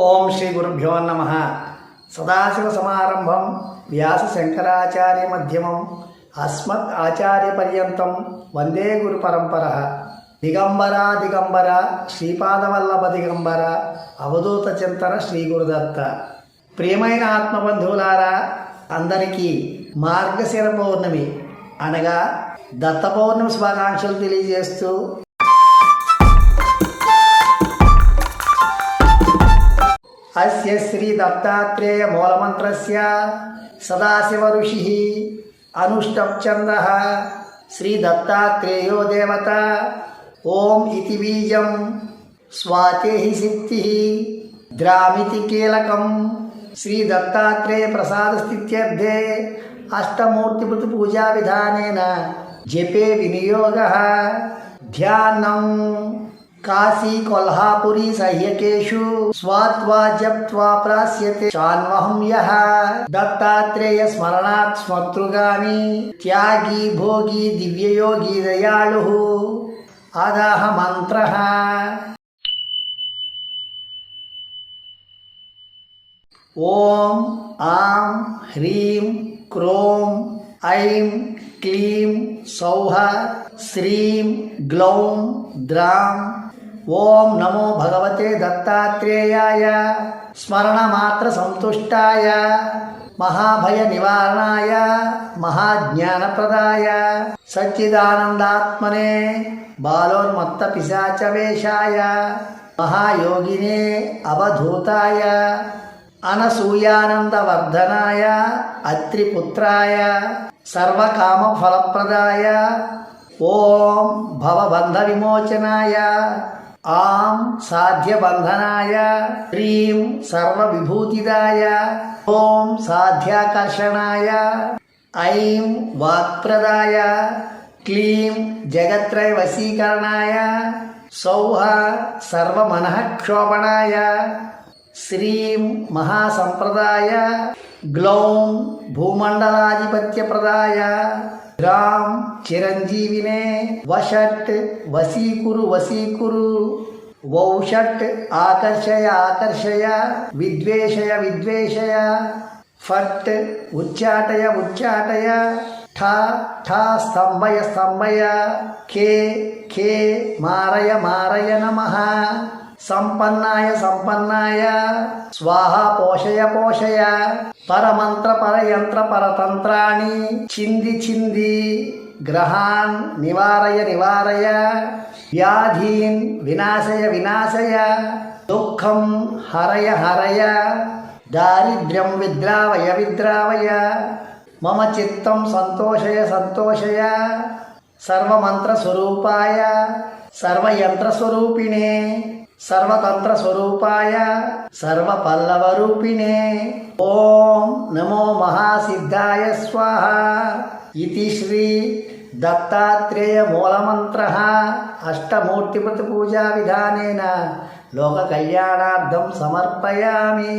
ఓం శ్రీ గురుభ్యో నమః. సదాశివసమారంభం వ్యాసశంకరాచార్యమధ్యమం అస్మద్ ఆచార్యపర్యంతం వందే గురుపరంపర. దిగంబర దిగంబర శ్రీపాదవల్లభ దిగంబర అవధూత చింతన శ్రీ గురుదత్త. ప్రియమైన ఆత్మబంధువులారా, అందరికీ మార్గశిర పౌర్ణమి అనగా దత్త పౌర్ణమి శుభాకాంక్షలు తెలియజేస్తూ అస్య శ్రీ దత్తాత్రేయ మూలమంత్రస్య సదాశివ ఋషిః అనుష్టం ఛందః శ్రీ దత్తాత్రేయో దేవత. ఓం ఇతి బీజం స్వాతేహి సిద్ధిః ద్రామితి కీలకం. శ్రీ దత్తాత్రేయ ప్రసాద స్థిత్యర్థే అష్టమూర్తిభృతి పూజా విధానేన జపే వినియోగః. ధ్యానం కాశీ కొల్హాపురీ సహ్యకేషు స్వాత్వా జప్త్వా ప్రాస్యతే చాన్వహం యః. దత్తాత్రేయ స్మరణాత్ స్మర్తృగామి త్యాగి భోగి దివ్యయోగి దయాళుః. అదాహ మంత్రః. ఓం ఆం హ్రీం క్రోం ఐం క్లీం సౌః శ్రీం గ్లౌం ద్రాం. ఓం నమో భగవతే దత్తాత్రేయాయ స్మరణమాత్ర సంతుష్టాయ మహాభయ నివారణాయ మహాజ్ఞానప్రదాయ సచ్చిదానందాత్మనే బాలోన్మత్త పిశాచవేషాయ మహాయోగినే అవధూతాయ అనసూయానందవర్ధనాయ అత్రిపుత్రాయ సర్వకామఫలప్రదాయ ఓం భవబంధ విమోచనాయ ఆం సాధ్యబంధనాయ హ్రీం సర్వవిభూతిదాయ ఓం సాధ్యాకర్షణాయ ఐం వాక్ప్రదాయ క్లీం జగత్రయ వశీకరణాయ సౌః సర్వమనఃక్షోభణాయ శ్రీం మహాసంప్రదాయ గ్లౌం భూమండలాధిపత్యప్రదాయ గ్రాం చిరంజీవినే వషట్ వశీకురు వశీకురు వౌషట్ ఆకర్షయ ఆకర్షయ విద్వేషయ విద్వేషయ ఫట్ ఉచ్చాటయ ఉచ్చాటయ ఠ ఠ స్తంభయ స్తంభయ ఖే ఖే మారయ మారయ నమః. సంపన్నాయ సంపన్నాయ స్వాహ పోషయ పోషయ పరమంత్ర పరయంత్ర పరతంత్రాణి చింది చింది గ్రహాన్ నివారయ నివారయ వ్యాధీన్ వినాశయ వినాశయ దుఃఖం హరయ హరయ దారిద్ర్యం విద్రావయ విద్రావయ మమ చిత్తం సంతోషయ సంతోషయ సర్వమంత్రస్వరూపాయ సర్వయంత్రస్వరూపిణే సర్వతంత్రస్వరూపాయ సర్వపల్లవరూపిణే ఓం నమో మహాసిద్ధాయ స్వాహ. ఇతి శ్రీ దత్తాత్రేయ మూలమంత్రః అష్టమూర్తిభృతి పూజా విధానేన లోక కళ్యాణార్థం సమర్పయామి.